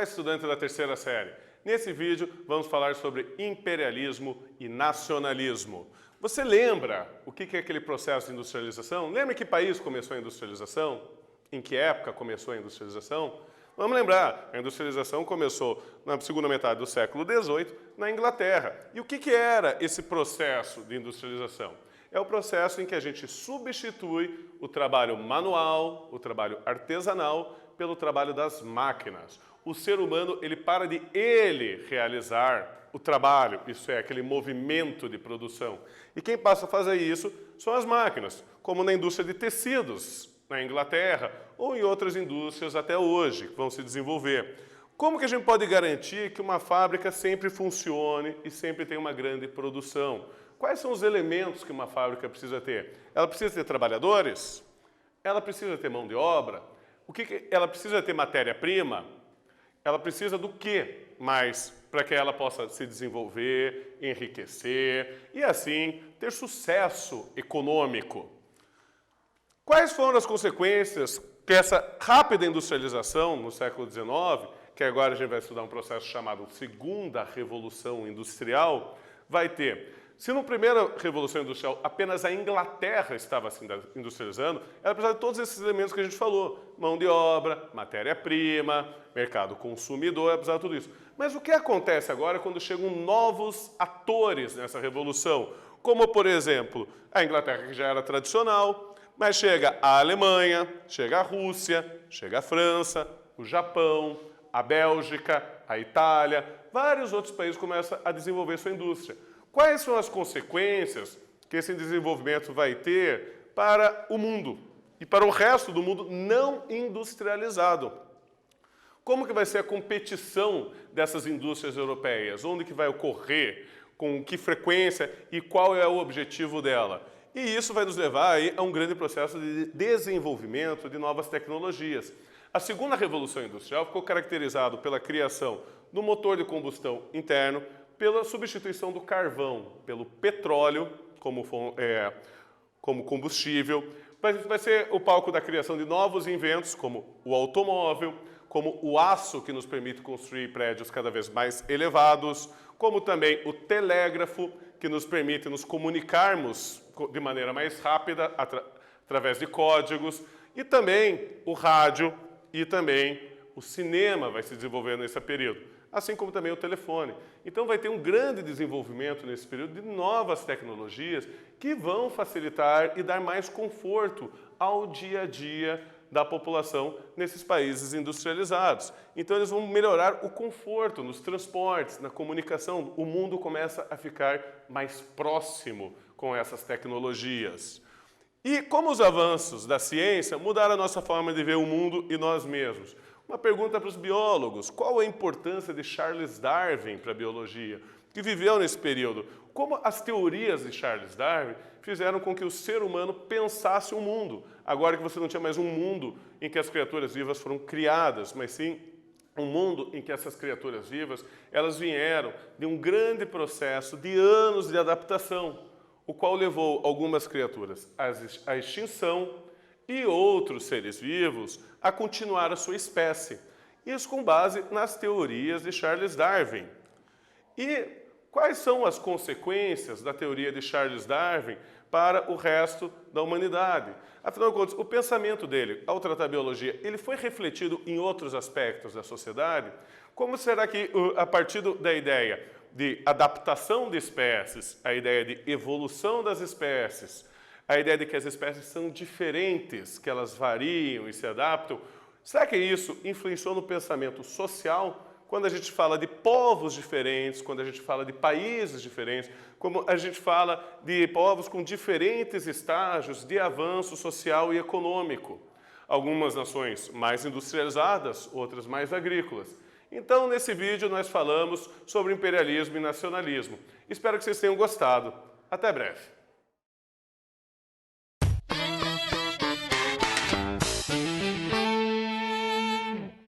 Olá, estudante da terceira série. Nesse vídeo, vamos falar sobre imperialismo e nacionalismo. Você lembra o que é aquele processo de industrialização? Lembra em que país começou a industrialização? Em que época começou a industrialização? Vamos lembrar, a industrialização começou na segunda metade do século XVIII na Inglaterra. E o que era esse processo de industrialização? É o processo em que a gente substitui o trabalho manual, o trabalho artesanal, pelo trabalho das máquinas. O ser humano, ele para de realizar o trabalho, isso é, aquele movimento de produção. E quem passa a fazer isso são as máquinas, como na indústria de tecidos, na Inglaterra, ou em outras indústrias até hoje, que vão se desenvolver. Como que a gente pode garantir que uma fábrica sempre funcione e sempre tenha uma grande produção? Quais são os elementos que uma fábrica precisa ter? Ela precisa ter trabalhadores? Ela precisa ter mão de obra? Ela precisa ter matéria-prima? Ela precisa do que mais para que ela possa se desenvolver, enriquecer e, assim, ter sucesso econômico? Quais foram as consequências que essa rápida industrialização no século XIX, que agora a gente vai estudar um processo chamado Segunda Revolução Industrial, vai ter? Se na primeira Revolução Industrial apenas a Inglaterra estava se industrializando, ela precisava de todos esses elementos que a gente falou. Mão de obra, matéria-prima, mercado consumidor, ela precisava de tudo isso. Mas o que acontece agora quando chegam novos atores nessa revolução? Como, por exemplo, a Inglaterra, que já era tradicional, mas chega a Alemanha, chega a Rússia, chega a França, o Japão, a Bélgica, a Itália, vários outros países começam a desenvolver sua indústria. Quais são as consequências que esse desenvolvimento vai ter para o mundo e para o resto do mundo não industrializado? Como que vai ser a competição dessas indústrias europeias? Onde que vai ocorrer? Com que frequência e qual é o objetivo dela? E isso vai nos levar aí a um grande processo de desenvolvimento de novas tecnologias. A segunda revolução industrial ficou caracterizada pela criação do motor de combustão interno, pela substituição do carvão pelo petróleo como combustível. Vai ser o palco da criação de novos inventos, como o automóvel, como o aço, que nos permite construir prédios cada vez mais elevados, como também o telégrafo, que nos permite nos comunicarmos de maneira mais rápida através de códigos, e também o rádio e também o cinema vai se desenvolver nesse período, assim como também o telefone. Então vai ter um grande desenvolvimento nesse período de novas tecnologias que vão facilitar e dar mais conforto ao dia a dia da população nesses países industrializados. Então eles vão melhorar o conforto nos transportes, na comunicação. O mundo começa a ficar mais próximo com essas tecnologias. E como os avanços da ciência mudaram a nossa forma de ver o mundo e nós mesmos? Uma pergunta para os biólogos: qual a importância de Charles Darwin para a biologia, que viveu nesse período? Como as teorias de Charles Darwin fizeram com que o ser humano pensasse o mundo, agora que você não tinha mais um mundo em que as criaturas vivas foram criadas, mas sim um mundo em que essas criaturas vivas, elas vieram de um grande processo de anos de adaptação, o qual levou algumas criaturas à extinção e outros seres vivos a continuar a sua espécie. Isso com base nas teorias de Charles Darwin. E quais são as consequências da teoria de Charles Darwin para o resto da humanidade? Afinal de contas, o pensamento dele, ao tratar a biologia, ele foi refletido em outros aspectos da sociedade? Como será que, a partir da ideia de adaptação de espécies, a ideia de evolução das espécies, a ideia de que as espécies são diferentes, que elas variam e se adaptam, será que isso influenciou no pensamento social? Quando a gente fala de povos diferentes, quando a gente fala de países diferentes, como a gente fala de povos com diferentes estágios de avanço social e econômico. Algumas nações mais industrializadas, outras mais agrícolas. Então, nesse vídeo, nós falamos sobre imperialismo e nacionalismo. Espero que vocês tenham gostado. Até breve.